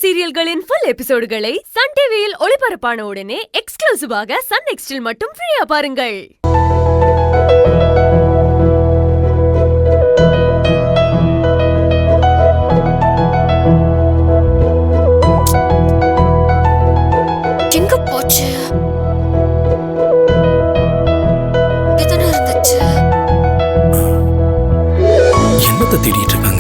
சீரியல்களின் full எபிசோடுகளை Sun டிவியில் ஒளிபரப்பான உடனே எக்ஸ்க்ளூசிவாக சன் நெக்ஸ்டில் மட்டும் ஃப்ரீயா பாருங்கள். எங்க போச்சு? எதனா இருந்துச்சு? என்னத்தை தேடிட்டு இருக்காங்க?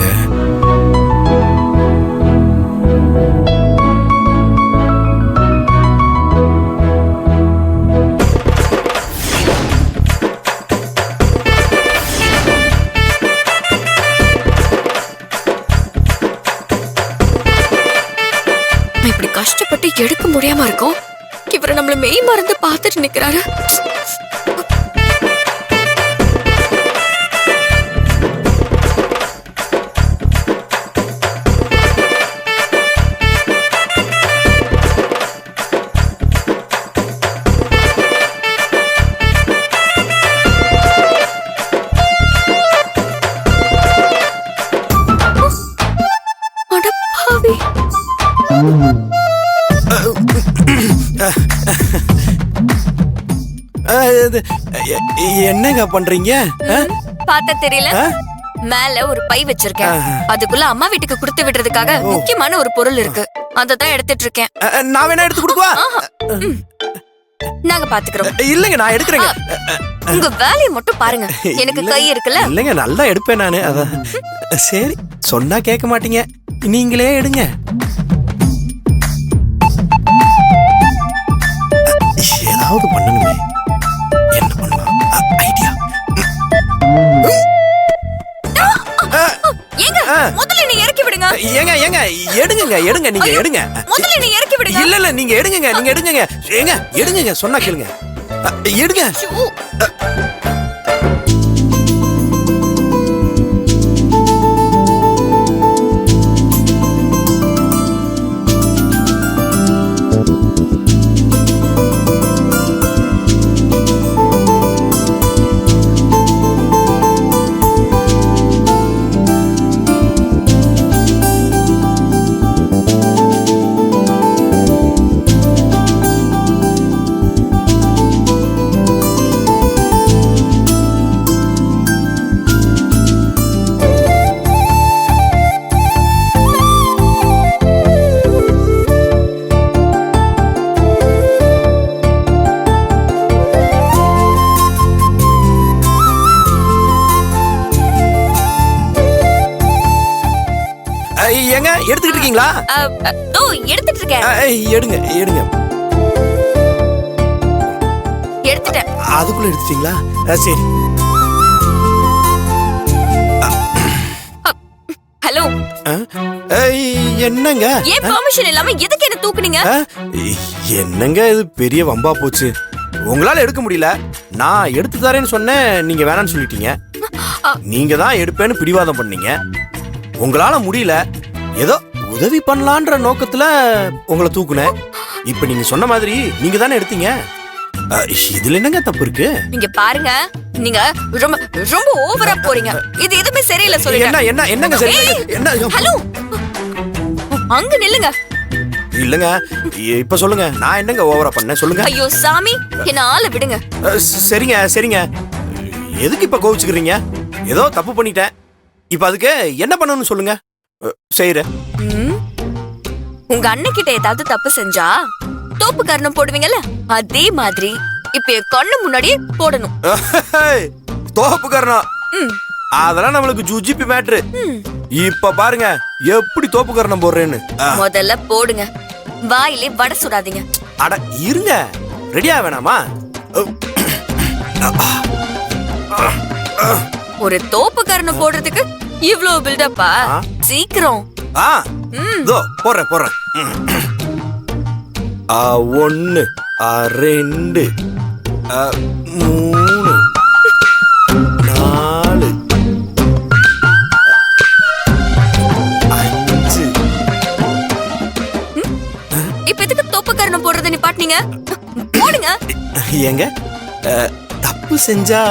இப்படி கஷ்டப்பட்டு எடுக்க முடியாம இருக்கும். இவரை நம்மள மெய் மறந்து பார்த்துட்டு நிக்கிறாரு. அடப்பாவி. என்னங்க பண்றீங்க? பார்த்தா தெரியல. மேல ஒரு பை வச்சிருக்கேன். அதுக்குள்ள அம்மா வீட்டுக்கு கொடுத்து விடுறதுக்காக முக்கியமான ஒரு பொருள் இருக்கு. அததான் எடுத்துட்டு இருக்கேன். நான் வேணா எடுத்து கொடுக்கவா? நாங்க பாத்துக்கிறோம். இல்லங்க, நான் எடுக்கிறேங்க. உங்க வேலையை மட்டும் பாருங்க. எனக்கு கை இருக்குல்ல. இல்லங்க, நல்லா எடுப்பேன் நானு. அதான் சரி, சொன்னா கேட்க மாட்டீங்க, நீங்களே எடுங்க. ஏதாவது பண்ணணுமே. என்ன பண்ணலாம்? ஐடியா. ஏங்க, முதல்ல நீ இறக்கி விடுங்க. ஏங்க ஏங்க எடுங்க எடுங்க, நீங்க எடுங்க. முதல்ல நீ இறக்கி விடுங்க. இல்ல இல்ல, நீங்க எடுங்க, நீங்க எடுங்க. ஏங்க எடுங்க, சொன்னா கேளுங்க. எடுங்க. ஏங்க எடுத்துக்கிட்டு இருக்கீங்களா? எடுத்துட்டு இருக்கேன். எடுங்க எடுங்க. எடுத்துட்டேன். அதுக்குள்ள எடுத்துட்டீங்களா? சரி. ஹலோ. என்னங்க? ஏன் பெர்மிஷன் இல்லாம எதுக்கு என்ன தூக்குனீங்க? என்னங்க இது பெரிய வம்பா போச்சு. உங்களால எடுக்க முடியல, நான் எடுத்து தரேன்னு சொன்னேன், நீங்க வேணாம்னு சொல்லிட்டீங்க. நீங்க தான் எடுப்பேன்னு பிடிவாதம் பண்ணீங்க. உங்களால முடியல, ஏதோ உதவி பண்ணலான்ற நோக்கத்துல உங்களை தூக்குனேன். இப்ப நீங்க சொன்ன மாதிரி நீங்க தானே எடுத்தீங்க. இதுல என்னங்க தப்பு இருக்கு? நீங்க பாருங்க, நீங்க ரொம்ப ரொம்ப ஓவரா போறீங்க. இது எதுவுமே சரியில்லை சொல்லுங்க. என்ன என்ன என்னங்க சரி? என்ன? ஹலோ, அங்க நில்லுங்க. இல்லங்க, இப்ப சொல்லுங்க, நான் என்னங்க ஓவரா பண்ணேன் சொல்லுங்க. ஐயோ சாமி, என்ன ஆள விடுங்க. சரிங்க சரிங்க, எதுக்கு இப்ப கோவிச்சுக்கிறீங்க? ஏதோ தப்பு பண்ணிட்டேன், இப்ப அதுக்கு என்ன பண்ணணும்னு சொல்லுங்க, செய்யறேன். உங்க அண்ணன் கிட்ட ஏதாவது தப்பு செஞ்சா தோப்பு கரணம் போடுவீங்கல்ல, அதே மாதிரி இப்ப என் கண்ணு முன்னாடி போடணும். தோப்பு கரணம் அதெல்லாம் நம்மளுக்கு ஜுஜிபி மேட்ரு. இப்ப பாருங்க எப்படி தோப்பு கரணம் போடுறேன்னு. முதல்ல போடுங்க, வாயிலே வடை சுடாதீங்க. அட இருங்க, ரெடியா வேணாமா? ஒரு தோப்பு கரணம் போடுறதுக்கு இவ்ளோ பில்டப்பா? சீக்கிரம். போடுறேன் போடுறேன். 1 2 3 4 5. இப்ப எதுக்கு தோப்பு கரணம் போடுறத நிப்பாட்டினீங்க? போடுங்க. ஏங்க, தப்பு செஞ்சா